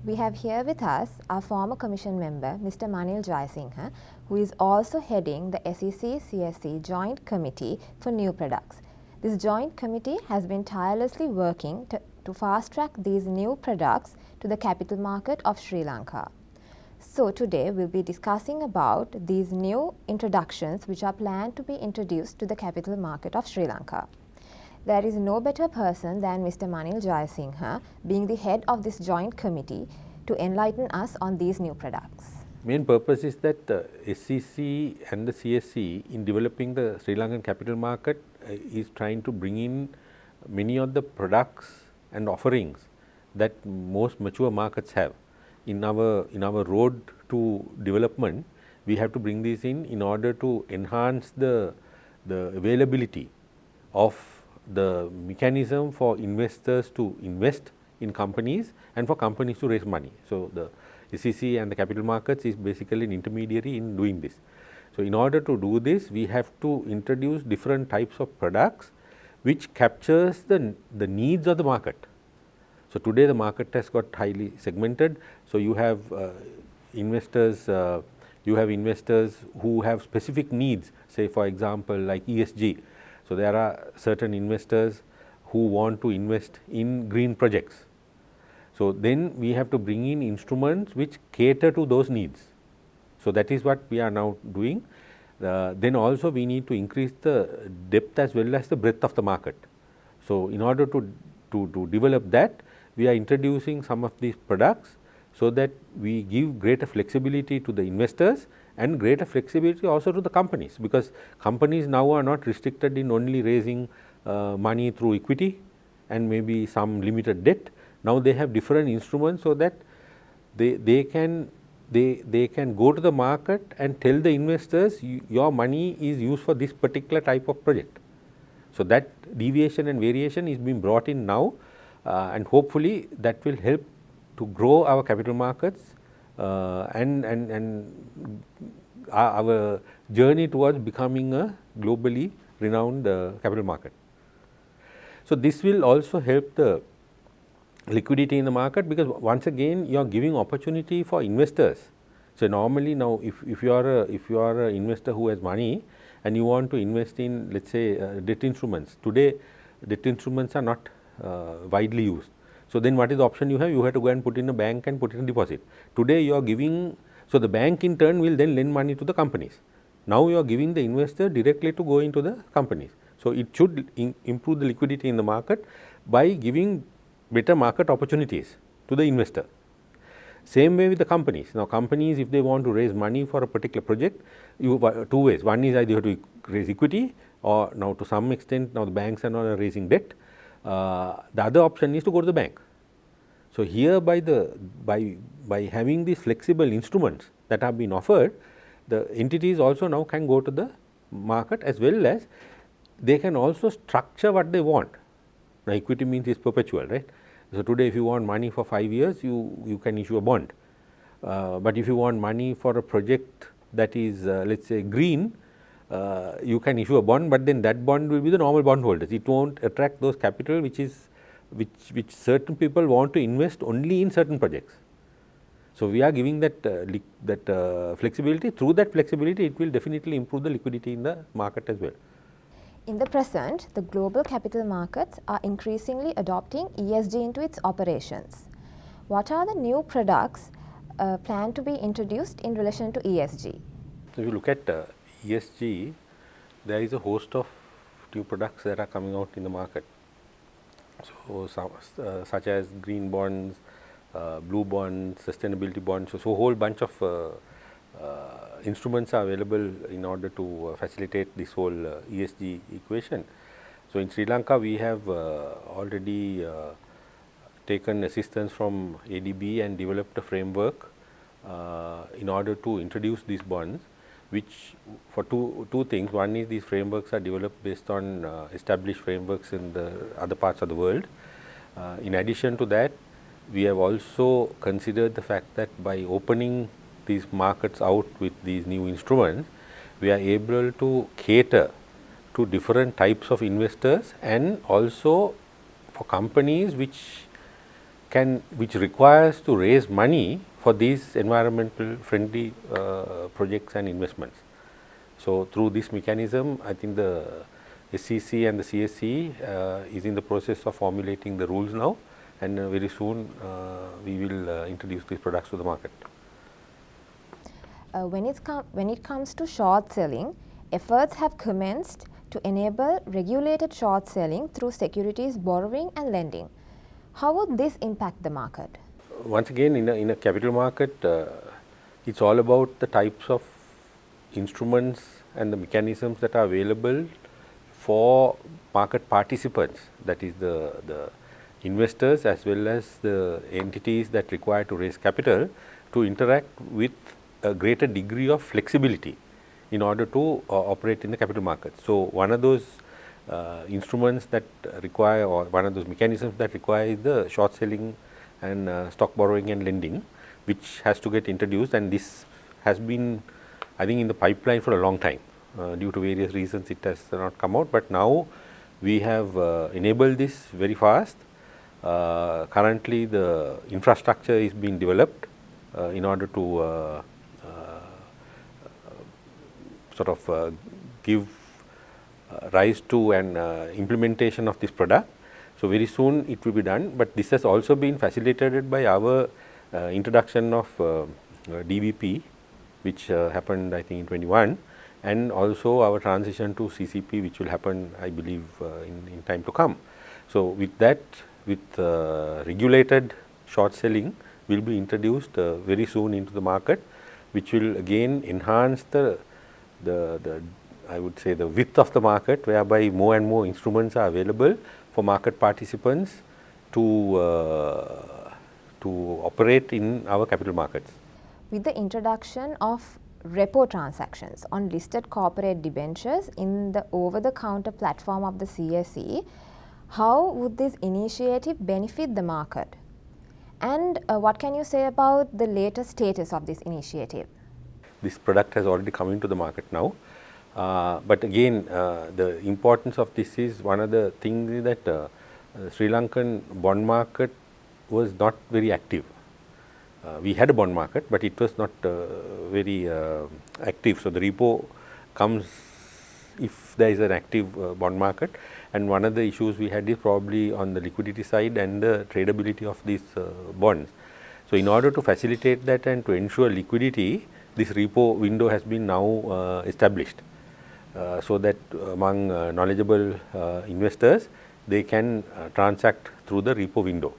We have here with us our former Commission member, Mr. Manil Jayesinghe, who is also heading the SEC-CSE Joint Committee for New Products. This joint committee has been tirelessly working to fast-track these new products to the capital market of Sri Lanka. So today we'll be discussing about these new introductions which are planned to be introduced to the capital market of Sri Lanka. There is no better person than Mr. Manil Jayesinghe, being the head of this joint committee, to enlighten us on these new products. Main purpose is that the SEC and the CSE in developing the Sri Lankan capital market is trying to bring in many of the products and offerings that most mature markets have. In our road to development, we have to bring these in order to enhance the availability of the mechanism for investors to invest in companies and for companies to raise money. So, the SEC and the capital markets is basically an intermediary in doing this. So, in order to do this, we have to introduce different types of products which captures the needs of the market. So, today the market has got highly segmented. So, you have investors who have specific needs, say for example like ESG. So, there are certain investors who want to invest in green projects. So, then we have to bring in instruments which cater to those needs. So, that is what we are now doing. Then also we need to increase the depth as well as the breadth of the market. So, in order to develop that, we are introducing some of these products so that we give greater flexibility to the investors and greater flexibility also to the companies, because companies now are not restricted in only raising money through equity and maybe some limited debt. Now they have different instruments so that they can go to the market and tell the investors your money is used for this particular type of project. So, that deviation and variation is being brought in now, and hopefully that will help to grow our capital markets and our journey towards becoming a globally renowned capital market. So, this will also help the liquidity in the market, because once again you are giving opportunity for investors. So, normally now if you are an investor who has money and you want to invest in, let us say debt instruments, today debt instruments are not widely used. So, then what is the option you have? You have to go and put in a bank and put in a deposit. Today you are giving, so the bank in turn will then lend money to the companies. Now you are giving the investor directly to go into the companies. So, it should improve the liquidity in the market by giving better market opportunities to the investor. Same way with the companies. Now, companies, if they want to raise money for a particular project, you have two ways. One is either you have to raise equity, or now to some extent now the banks are now raising debt. The other option is to go to the bank. So, here by having these flexible instruments that have been offered, the entities also now can go to the market, as well as they can also structure what they want. Now, equity means it's perpetual, right? So, today if you want money for 5 years, you can issue a bond. But if you want money for a project that is let us say green, you can issue a bond, but then that bond will be the normal bond holders. It won't attract those capital which certain people want to invest only in certain projects. So, we are giving that flexibility. Through that flexibility, it will definitely improve the liquidity in the market as well. In the present, the global capital markets are increasingly adopting ESG into its operations. What are the new products planned to be introduced in relation to ESG? So, if you look at ESG, there is a host of new products that are coming out in the market. So, such as green bonds, blue bonds, sustainability bonds. So, a whole bunch of instruments are available in order to facilitate this whole ESG equation. So, in Sri Lanka, we have already taken assistance from ADB and developed a framework in order to introduce these bonds, which for two things. One is these frameworks are developed based on established frameworks in the other parts of the world. In addition to that, we have also considered the fact that by opening these markets out with these new instruments, we are able to cater to different types of investors, and also for companies which which requires to raise money for these environmental friendly projects and investments. So through this mechanism, I think the SEC and the CSE is in the process of formulating the rules now, and very soon we will introduce these products to the market. When it comes to short selling, efforts have commenced to enable regulated short selling through securities borrowing and lending. How would this impact the market? Once again, in a capital market, it's all about the types of instruments and the mechanisms that are available for market participants, that is the investors as well as the entities that require to raise capital, to interact with a greater degree of flexibility in order to operate in the capital market. So one of those instruments that require, or one of those mechanisms that require, is the short selling and stock borrowing and lending, which has to get introduced, and this has been, I think, in the pipeline for a long time. Due to various reasons it has not come out, but now we have enabled this very fast. Currently the infrastructure is being developed in order to sort of give rise to an implementation of this product. So very soon it will be done, but this has also been facilitated by our introduction of DBP, which happened, I think, in 21, and also our transition to CCP, which will happen, I believe, in time to come. So with that, with regulated short selling will be introduced very soon into the market, which will again enhance the I would say the width of the market, whereby more and more instruments are available for market participants to operate in our capital markets. With the introduction of repo transactions on listed corporate debentures in the over-the-counter platform of the CSE, how would this initiative benefit the market? And what can you say about the latest status of this initiative? This product has already come into the market now. But again, the importance of this is, one of the things is that Sri Lankan bond market was not very active. We had a bond market, but it was not very active. So the repo comes if there is an active bond market, and one of the issues we had is probably on the liquidity side and the tradability of these bonds. So in order to facilitate that and to ensure liquidity, this repo window has been now established, so that among knowledgeable investors, they can transact through the repo window.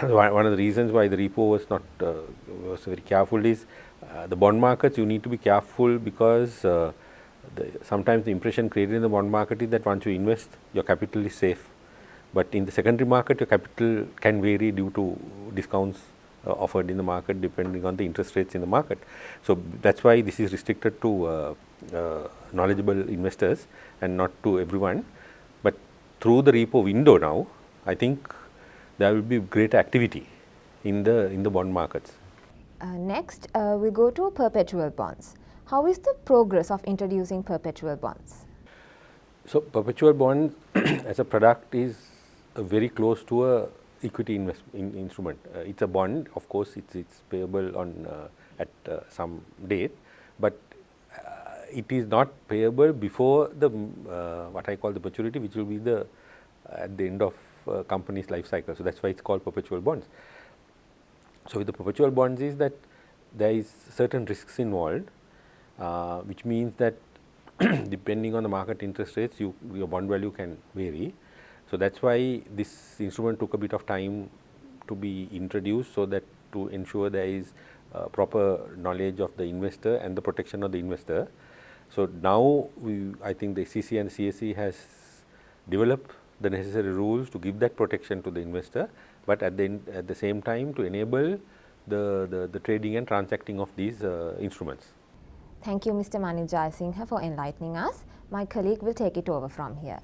One of the reasons why the repo was not was very careful is the bond markets. You need to be careful because sometimes the impression created in the bond market is that once you invest, your capital is safe. But in the secondary market, your capital can vary due to discounts offered in the market depending on the interest rates in the market. So that's why this is restricted to knowledgeable investors and not to everyone. But through the repo window now, I think there will be great activity in the bond markets. Next, we go to perpetual bonds. How is the progress of introducing perpetual bonds? So perpetual bond as a product is very close to a equity instrument. It's a bond, of course. It's payable on at some date, but it is not payable before the what I call the maturity, which will be at the end of company's life cycle. So that's why it's called perpetual bonds. So with the perpetual bonds is that there is certain risks involved, which means that depending on the market interest rates, your bond value can vary. So that's why this instrument took a bit of time to be introduced, so that to ensure there is proper knowledge of the investor and the protection of the investor. So now I think the SEC and the CSE has developed the necessary rules to give that protection to the investor, but at the same time to enable the trading and transacting of these instruments. Thank you, Mr. Manil Jayesinghe, for enlightening us. My colleague will take it over from here.